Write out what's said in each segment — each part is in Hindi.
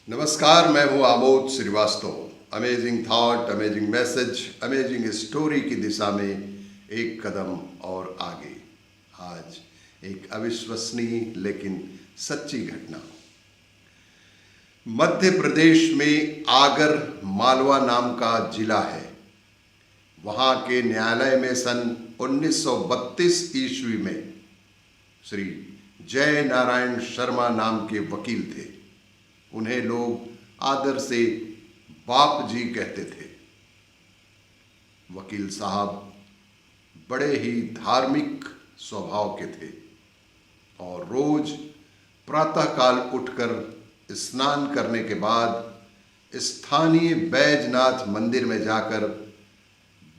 नमस्कार, मैं हूं Amod Shrivastava. Amazing thought, amazing message, amazing story की दिशा में एक कदम और आगे। आज एक अविश्वसनीय लेकिन सच्ची घटना। मध्य प्रदेश में आगर मालवा नाम का जिला है। वहां के न्यायालय में सन 1932 ईस्वी में श्री जय नारायण शर्मा नाम के वकील थे। उन्हें लोग आदर से बाप जी कहते थे। वकील साहब बड़े ही धार्मिक स्वभाव के थे और रोज प्रातःकाल उठकर स्नान करने के बाद स्थानीय बैजनाथ मंदिर में जाकर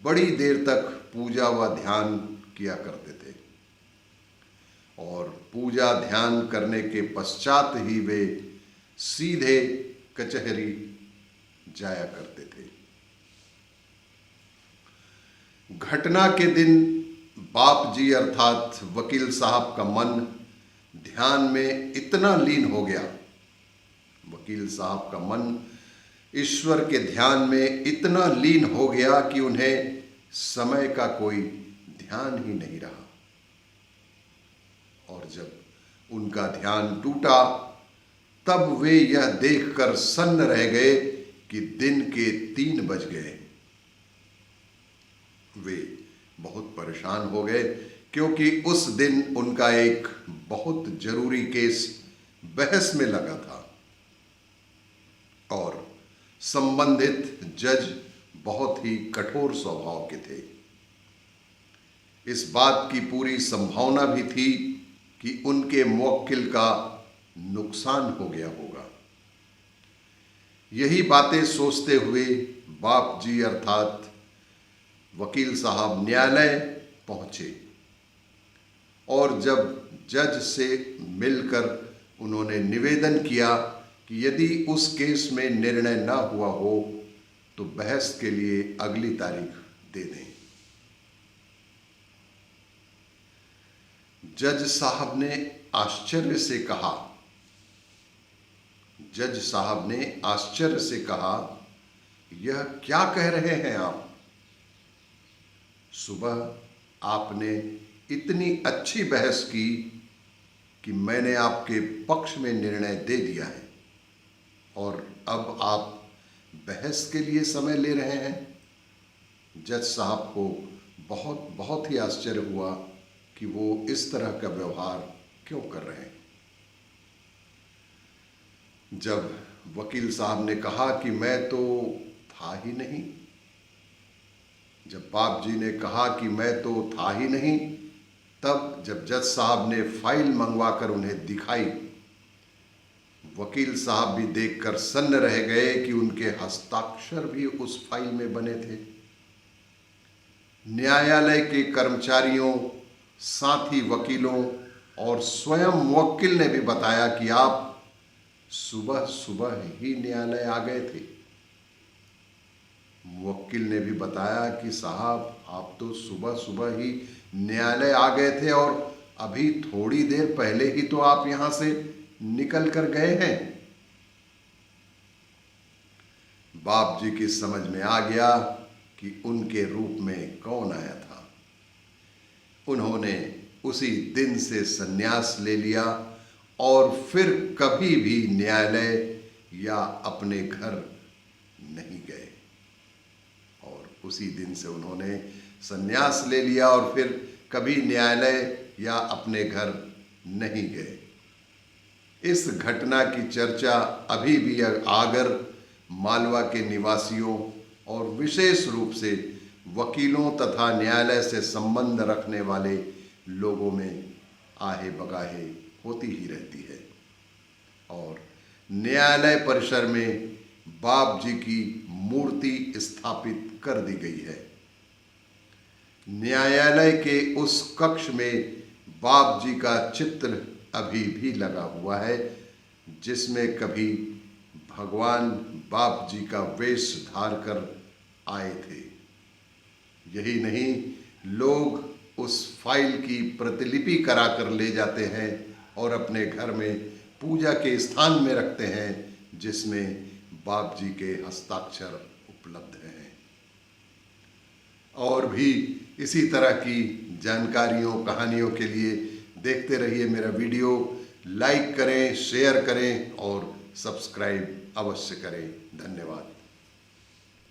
बड़ी देर तक पूजा व ध्यान किया करते थे और पूजा ध्यान करने के पश्चात ही वे सीधे कचहरी जाया करते थे। घटना के दिन बाप जी अर्थात वकील साहब का मन ध्यान में इतना लीन हो गया, वकील साहब का मन ईश्वर के ध्यान में इतना लीन हो गया कि उन्हें समय का कोई ध्यान ही नहीं रहा। और जब उनका ध्यान टूटा तब वे यह देखकर सन्न रह गए कि दिन के 3 बज गए। वे बहुत परेशान हो गए क्योंकि उस दिन उनका एक बहुत जरूरी केस बहस में लगा था और संबंधित जज बहुत ही कठोर स्वभाव के थे। इस बात की पूरी संभावना भी थी कि उनके मुवक्किल का नुकसान हो गया होगा। यही बातें सोचते हुए बाप जी अर्थात वकील साहब न्यायालय पहुंचे और जब जज से मिलकर उन्होंने निवेदन किया कि यदि उस केस में निर्णय न हुआ हो तो बहस के लिए अगली तारीख दे दें। जज साहब ने आश्चर्य से कहा, यह क्या कह रहे हैं आप? सुबह आपने इतनी अच्छी बहस की कि मैंने आपके पक्ष में निर्णय दे दिया है और अब आप बहस के लिए समय ले रहे हैं। जज साहब को बहुत ही आश्चर्य हुआ कि वो इस तरह का व्यवहार क्यों कर रहे हैं। जब वकील साहब ने कहा कि मैं तो था ही नहीं, जब बाप जी ने कहा कि मैं तो था ही नहीं, तब जब जज साहब ने फाइल मंगवाकर उन्हें दिखाई, वकील साहब भी देखकर सन्न रह गए कि उनके हस्ताक्षर भी उस फाइल में बने थे। न्यायालय के कर्मचारियों, साथी वकीलों और स्वयं मुवक्किल ने भी बताया कि आप सुबह सुबह ही न्यायालय आ गए थे। मुवक्किल ने भी बताया कि साहब आप तो सुबह सुबह ही न्यायालय आ गए थे और अभी थोड़ी देर पहले ही तो आप यहां से निकल कर गए हैं। बाप जी की समझ में आ गया कि उनके रूप में कौन आया था। उन्होंने उसी दिन से संन्यास ले लिया और फिर कभी भी न्यायालय या अपने घर नहीं गए। और उसी दिन से उन्होंने संन्यास ले लिया और फिर कभी न्यायालय या अपने घर नहीं गए। इस घटना की चर्चा अभी भी आगर मालवा के निवासियों और विशेष रूप से वकीलों तथा न्यायालय से संबंध रखने वाले लोगों में आहे बगाहे होती ही रहती है। और न्यायालय परिसर में बाप जी की मूर्ति स्थापित कर दी गई है। न्यायालय के उस कक्ष में बाप जी का चित्र अभी भी लगा हुआ है, जिसमें कभी भगवान बाप जी का वेश धार कर आए थे। यही नहीं, लोग उस फाइल की प्रतिलिपि कराकर ले जाते हैं और अपने घर में पूजा के स्थान में रखते हैं जिसमें बाप जी के हस्ताक्षर उपलब्ध हैं। और भी इसी तरह की जानकारियों, कहानियों के लिए देखते रहिए मेरा वीडियो। लाइक करें, शेयर करें और सब्सक्राइब अवश्य करें। धन्यवाद।